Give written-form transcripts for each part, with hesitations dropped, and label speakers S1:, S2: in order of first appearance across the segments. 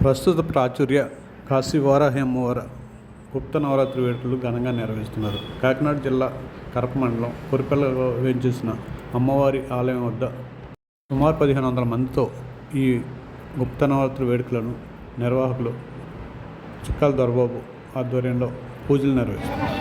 S1: ప్రస్తుత ప్రాచుర్య కాశీవారాహి అమ్మవారి గుప్త నవరాత్రి వేడుకలు ఘనంగా నిర్వహిస్తున్నారు. కాకినాడ జిల్లా కరప మండలం కొరిపెల్లలో వేంచేసిన అమ్మవారి ఆలయం వద్ద సుమారు 1500 మందితో ఈ గుప్త నవరాత్రి వేడుకలను నిర్వాహకులు చిక్కాల దొరబాబు ఆధ్వర్యంలో పూజలు నిర్వహిస్తున్నారు.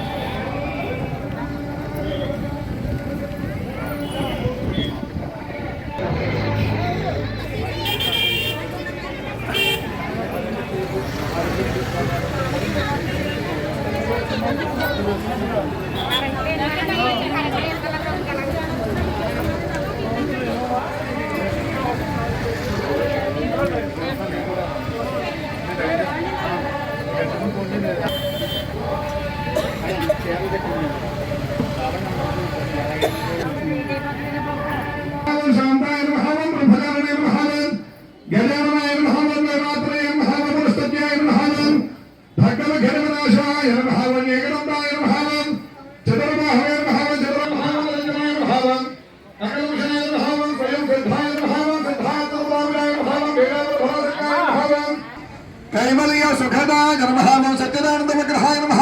S2: कैवल्य सुखदाय नमः सच्चिदानंद विग्रहाय नमः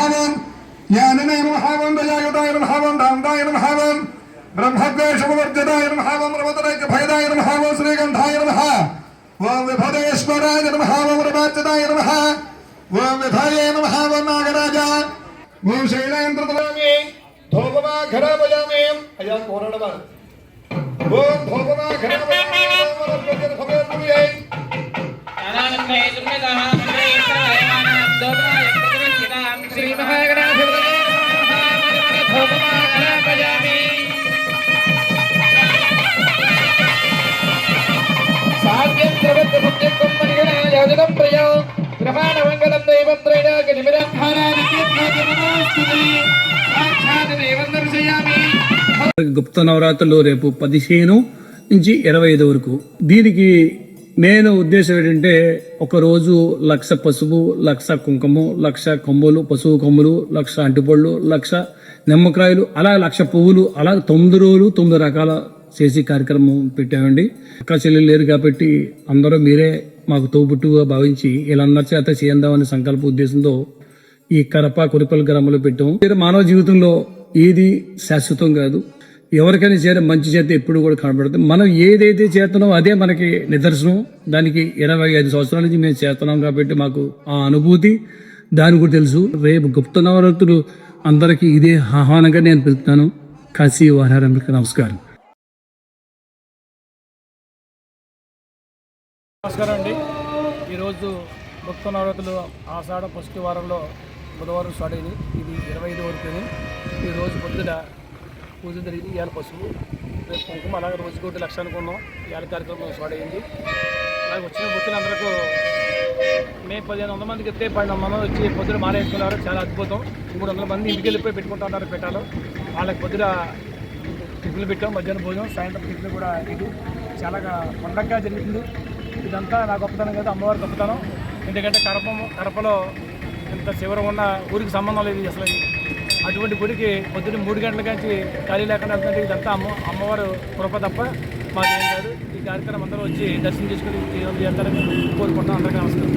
S2: ज्ञानिने नमः दयायुताय नमः दान्ताय नमः ब्रह्मद्वेषवर्जिताय नमः रमतनैक भयदाय नमः श्रीगंधाय नमः ओं विभदेश्वराय नमः रमाच्युताय नमः ओं विधाये नमः नागराजा ओं शैलेन्द्रतलामि धूपमा घरापयामि अया कोरणवा ओं धूपमा घरापयामि
S3: గుప్త నవరాత్రులు రేపు 15 నుంచి 25 వరకు. దీనికి నేను ఉద్దేశం ఏంటంటే ఒకరోజు 1,00,000 పసుపు, 1,00,000 కుంకుమ, 1,00,000 కొమ్ములు, పసుపు కొమ్ములు, 1,00,000 అంటిపళ్ళు, 1,00,000 నిమ్మకాయలు, అలా 1,00,000 పువ్వులు, అలా 9 రోజులు 9 రకాల చేసి కార్యక్రమం పెట్టామండి. అక్క చెల్లెలు లేరు కాబట్టి అందరూ మీరే మాకు తోబుట్టుగా భావించి వీళ్ళందరి చేత చేద్దామనే సంకల్ప ఉద్దేశంతో ఈ కరప కొరిపల్లి గ్రామంలో పెట్టాము. మానవ జీవితంలో ఏది శాశ్వతం కాదు. ఎవరికైనా చేరే మంచి చేత ఎప్పుడు కూడా కనబడుతుంది. మనం ఏదైతే చేస్తున్నామో అదే మనకి నిదర్శనం. దానికి 25 సంవత్సరాల నుంచి మేము చేస్తున్నాం కాబట్టి మాకు ఆ అనుభూతి దాని కూడా తెలుసు. రేపు గుప్త నవరాత్రులు అందరికీ ఇదే ఆహ్వానంగా నేను పిలుస్తున్నాను. కాశీ వారాహికి నమస్కారం.
S4: నమస్కారం అండి. ఈరోజు గుప్త నవరాత్రులు ఆషాఢ ఫస్ట్ వారంలో బుధవారం స్టార్ట్ అయింది. ఇది 25 వరకు. ఈరోజు పొద్దున పూజ జరిగింది. ఇవాళ పసుపు, రేపు కుంకుమ, అలాగే రోజుకి 1,00,000 అనుకున్నాం. ఇవాళ కార్యక్రమం స్టార్ట్ అయింది. అలాగే వచ్చిన భక్తులందరికీ మే 1500 మందికి ఎత్తే 1200 మంది వచ్చి పొద్దున మారేసుకున్నారు. చాలా అద్భుతం. 300 మంది ఇంటికి వెళ్ళిపోయి పెట్టుకుంటున్నారు. పెట్టాలి వాళ్ళకి పొద్దున టిఫిన్లు పెట్టాం, మధ్యాహ్నం భోజనం, సాయంత్రం టిఫిన్లు కూడా. ఇది చాలా పండగగా జరుగుతుంది. ఇదంతా నా గొప్పతనం కాదు, అమ్మవారి గొప్పతనం. ఎందుకంటే కరపలో ఇంత శివరం ఉన్న ఊరికి సంబంధం లేదు అసలు. అటువంటి గుడికి పొద్దున్న 3 గంటల నుంచి ఖాళీ లేకుండా వెళ్తుంటే ఇదంతా అమ్మవారు కృప తప్ప మాకేం కాదు. ఈ కార్యక్రమం అందరూ వచ్చి దర్శనం చేసుకుని చేస్తారని కోరుకుంటాం. అందరికీ నమస్కారం.